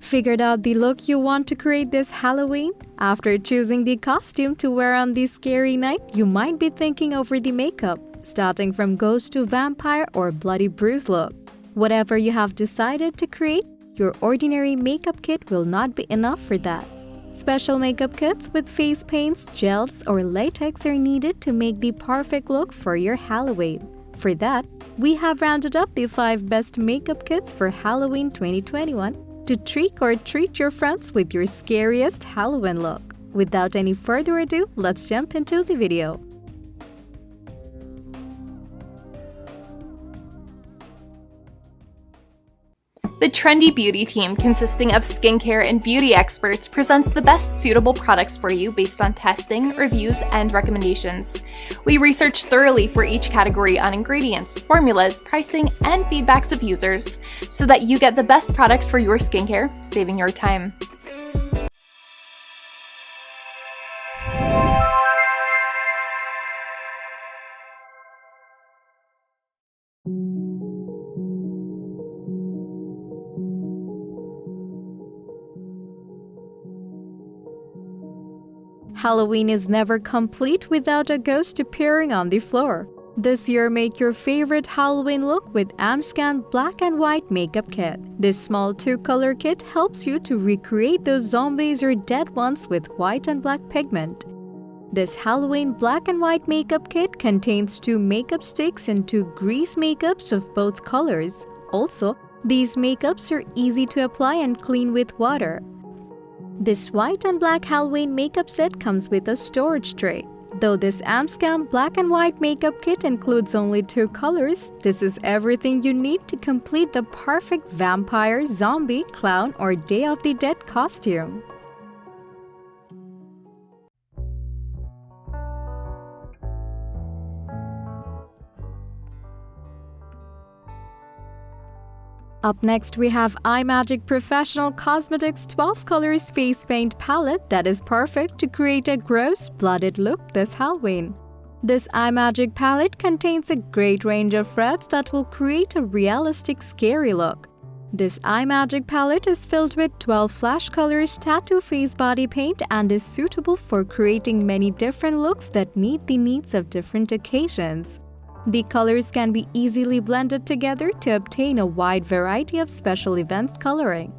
Figured out the look you want to create this Halloween? After choosing the costume to wear on this scary night, you might be thinking over the makeup, starting from ghost to vampire or bloody bruise look. Whatever you have decided to create, your ordinary makeup kit will not be enough for that. Special makeup kits with face paints, gels, or latex are needed to make the perfect look for your Halloween. For that, we have rounded up the 5 best makeup kits for Halloween 2021 to trick or treat your friends with your scariest Halloween look. Without any further ado, let's jump into the video. The Trendy Beauty team, consisting of skincare and beauty experts, presents the best suitable products for you based on testing, reviews, and recommendations. We research thoroughly for each category on ingredients, formulas, pricing, and feedbacks of users so that you get the best products for your skincare, saving your time. Halloween is never complete without a ghost appearing on the floor. This year, make your favorite Halloween look with Amscan Black and White Makeup Kit. This small 2-color kit helps you to recreate those zombies or dead ones with white and black pigment. This Halloween Black and White Makeup Kit contains 2 makeup sticks and 2 grease makeups of both colors. Also, these makeups are easy to apply and clean with water. This white and black Halloween makeup set comes with a storage tray. Though this Amscan Black and White Makeup Kit includes only 2 colors, this is everything you need to complete the perfect vampire, zombie, clown, or Day of the Dead costume. Up next, we have Imagic Professional Cosmetics 12 Colors Face Paint Palette that is perfect to create a gross, blooded look this Halloween. This Imagic palette contains a great range of reds that will create a realistic, scary look. This Imagic palette is filled with 12 flash colors tattoo face body paint and is suitable for creating many different looks that meet the needs of different occasions. The colors can be easily blended together to obtain a wide variety of special events coloring.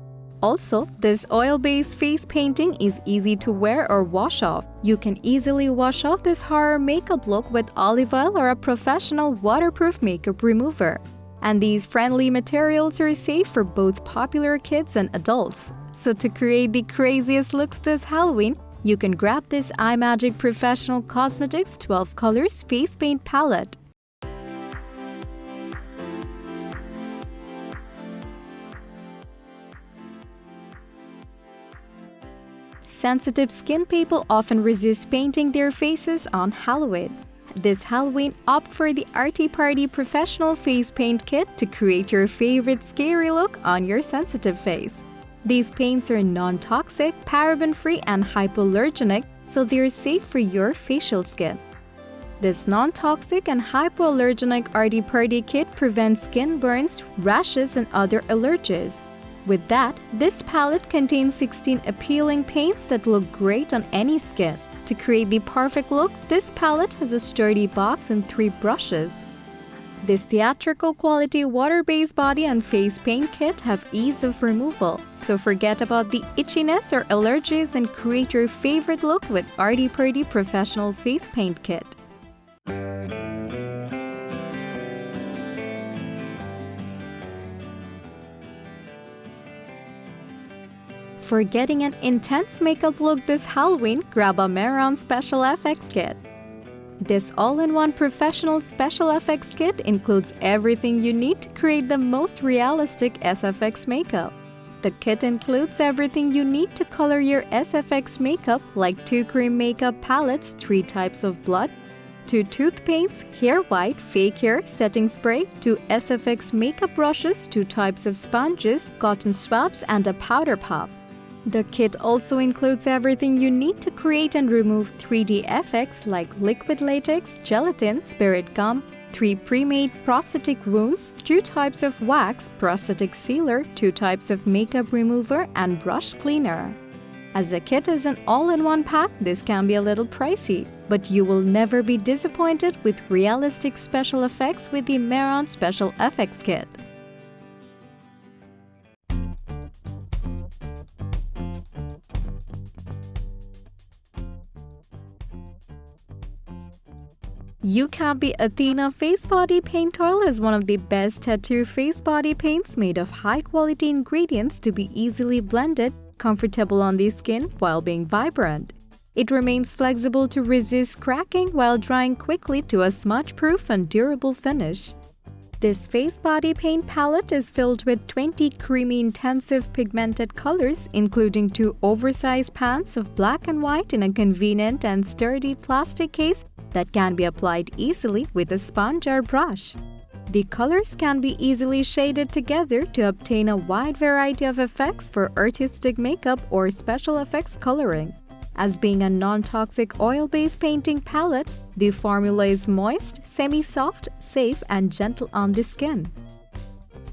Also, this oil-based face painting is easy to wear or wash off. You can easily wash off this horror makeup look with olive oil or a professional waterproof makeup remover. And these friendly materials are safe for both popular kids and adults. So to create the craziest looks this Halloween, you can grab this Imagic Professional Cosmetics 12 Colors Face Paint Palette. Sensitive skin people often resist painting their faces on Halloween. This Halloween, opt for the Artiparty Professional Face Paint Kit to create your favorite scary look on your sensitive face. These paints are non-toxic, paraben-free, and hypoallergenic, so they are safe for your facial skin. This non-toxic and hypoallergenic Artiparty Kit prevents skin burns, rashes, and other allergies. With that, this palette contains 16 appealing paints that look great on any skin. To create the perfect look, this palette has a sturdy box and 3 brushes. This theatrical quality water-based body and face paint kit have ease of removal, so forget about the itchiness or allergies and create your favorite look with Artiparty Professional Face Paint Kit. For getting an intense makeup look this Halloween, grab a Mehron Special FX Kit. This all-in-one professional special effects kit includes everything you need to create the most realistic SFX makeup. The kit includes everything you need to color your SFX makeup, like 2 cream makeup palettes, 3 types of blood, 2 tooth paints, hair white, fake hair, setting spray, 2 SFX makeup brushes, 2 types of sponges, cotton swabs, and a powder puff. The kit also includes everything you need to create and remove 3D effects like liquid latex, gelatin, spirit gum, 3 pre-made prosthetic wounds, 2 types of wax, prosthetic sealer, 2 types of makeup remover, and brush cleaner. As a kit is an all-in-one pack, this can be a little pricey, but you will never be disappointed with realistic special effects with the Mehron Special FX Kit. Ucanbe Athena Face Body Paint Oil is one of the best tattoo face body paints made of high-quality ingredients to be easily blended, comfortable on the skin while being vibrant. It remains flexible to resist cracking while drying quickly to a smudge-proof and durable finish. This face body paint palette is filled with 20 creamy intensive pigmented colors, including 2 oversized pans of black and white in a convenient and sturdy plastic case that can be applied easily with a sponge or brush. The colors can be easily shaded together to obtain a wide variety of effects for artistic makeup or special effects coloring. As being a non-toxic oil-based painting palette, the formula is moist, semi-soft, safe, and gentle on the skin.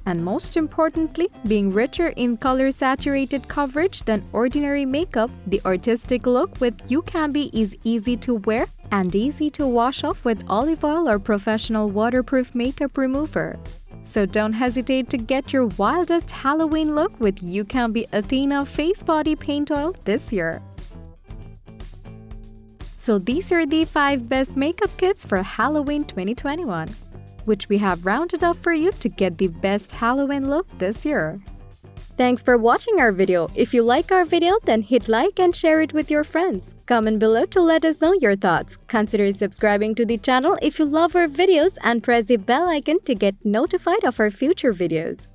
And most importantly, being richer in color-saturated coverage than ordinary makeup, the artistic look with Ucanbe is easy to wear and easy to wash off with olive oil or professional waterproof makeup remover. So don't hesitate to get your wildest Halloween look with Ucanbe Athena Face Body Paint Oil this year. So these are the 5 best makeup kits for Halloween 2021, which we have rounded up for you to get the best Halloween look this year. Thanks for watching our video. If you like our video, then hit like and share it with your friends. Comment below to let us know your thoughts. Consider subscribing to the channel if you love our videos and press the bell icon to get notified of our future videos.